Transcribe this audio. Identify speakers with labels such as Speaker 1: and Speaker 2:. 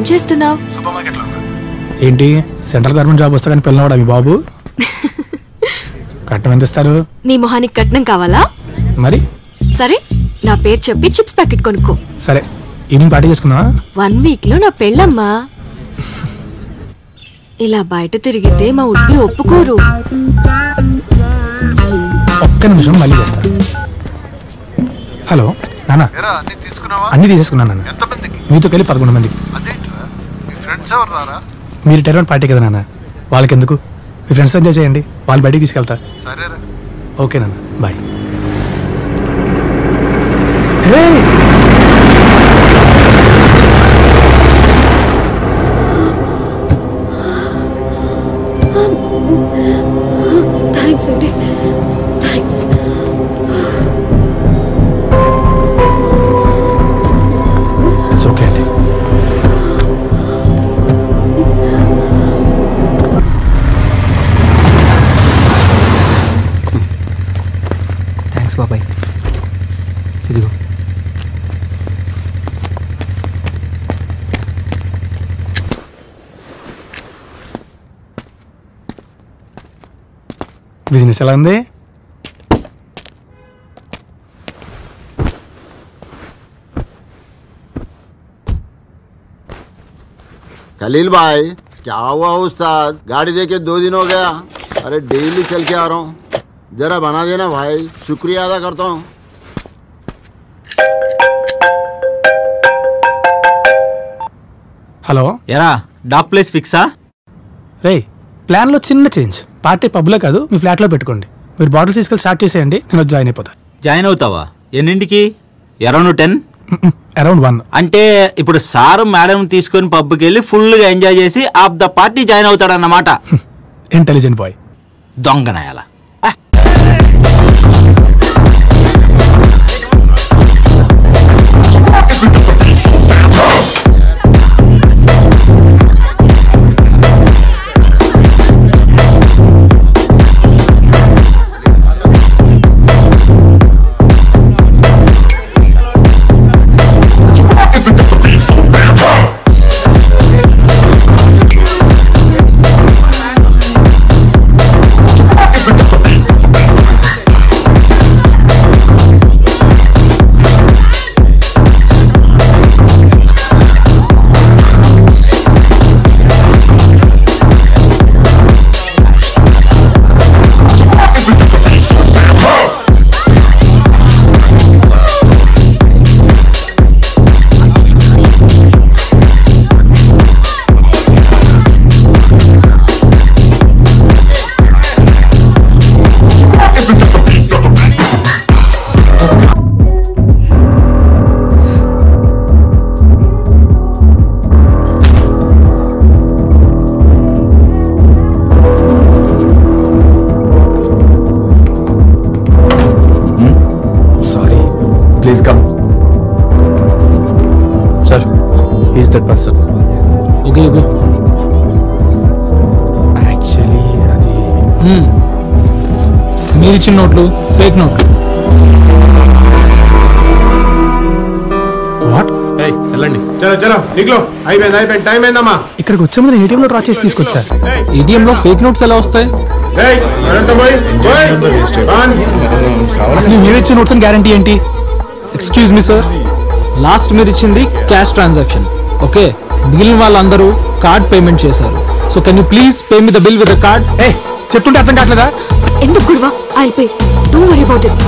Speaker 1: ఏం చేస్తున్నావు?
Speaker 2: సూపర్ మార్కెట్లో ఏంటి సెంట్రల్ గవర్నమెంట్ జాబ్ వస్తా కానీ పిల్లవాడా మీ బాబు? కట్నం ఎంత ఇస్తారు?
Speaker 1: నీ మొహానికి కట్నం కావాలా?
Speaker 2: మరి
Speaker 1: సరే నా పేరు చెప్పి చిప్స్ ప్యాకెట్ కొనుక్కో.
Speaker 2: సరే ఈవినింగ్ పార్టీ చేసుకుందామా?
Speaker 1: 1 వీక్ లో నా పెళ్ళమ్మా. ఇలా బయట తిరిగితే మా ఉడ్బి ఒప్పుకోరు.
Speaker 2: ఒక్క నిమిషం మళ్ళీ చేస్తా. హలో నాన్న, అన్ని తీసేసుకున్నాను నాన్న. మీతో కలిపి 11 మందికి. మీరు రిటైర్మెంట్ పార్టీ కదా నాన్న, వాళ్ళకి ఎందుకు, మీ ఫ్రెండ్స్ ఎంజాయ్ చేయండి, వాళ్ళు బయటికి తీసుకెళ్తా. ఓకే నాన్న, బాయ్.
Speaker 1: థ్యాంక్స్ అండి, థ్యాంక్స్.
Speaker 2: ఇట్స్ ఓకే అండి.
Speaker 3: థ్యాంక్స్ బాబాయ్, ఇదిగో.
Speaker 2: బిజినెస్ ఎలా ఉంది?
Speaker 4: खलील भाई क्या हुआ उस्ताद? गाड़ी देके 2 दिन हो गया. अरे डेली चल के आ रहा हूँ, जरा बना देना भाई, शुक्रिया अदा करता हूँ.
Speaker 2: హలో,
Speaker 5: ఎరా డాక్ ప్లేస్ ఫిక్సా?
Speaker 2: రే ప్లాన్లో చిన్న చేంజ్. పార్టీ పబ్లో కాదు మీ ఫ్లాట్లో పెట్టుకోండి. మీరు బాటిల్స్ తీసుకెళ్ళి స్టార్ట్ చేసేయండి, నేను జాయిన్ అయిపోతా.
Speaker 5: జాయిన్ అవుతావా? ఎన్నింటికి? అరౌండ్ 10?
Speaker 2: అరౌండ్ 1.
Speaker 5: అంటే ఇప్పుడు సారు మేడం తీసుకొని పబ్కి వెళ్ళి ఫుల్గా ఎంజాయ్ చేసి of the party join అవుతాడన్నమాట.
Speaker 2: Intelligent boy.
Speaker 5: దొంగనాయాల.
Speaker 3: Please come. Sir, he is that person.
Speaker 2: Okay. Actually అది మీరు ఇచ్చిన నోట్లు ఫేక్ నోట్లు. వాట్?
Speaker 6: వెళ్ళండి, చలో నిక్లో. అయిపోయింది, టైం అయిందమ్మా.
Speaker 2: ఇక్కడికి వచ్చే ముందు నేను ఏటీఎంలో డ్రా చేసి తీసుకొచ్చా. ఏటీఎంలో ఫేక్ నోట్స్ ఎలా వస్తాయి? అసలు మీరు ఇచ్చిన నోట్స్ గ్యారంటీ ఏంటి?
Speaker 7: ఎక్స్క్యూజ్ మీ సార్, లాస్ట్ మీరు ఇచ్చింది క్యాష్ ట్రాన్సాక్షన్, ఓకే? మిగిలిన వాళ్ళందరూ కార్డ్ పేమెంట్ చేశారు. So can you please pay me the bill with the card?
Speaker 2: చెప్తుంటే అర్థం కావట్లేదా?
Speaker 1: ఎందుకు గురువా? I will pay, don't worry about it.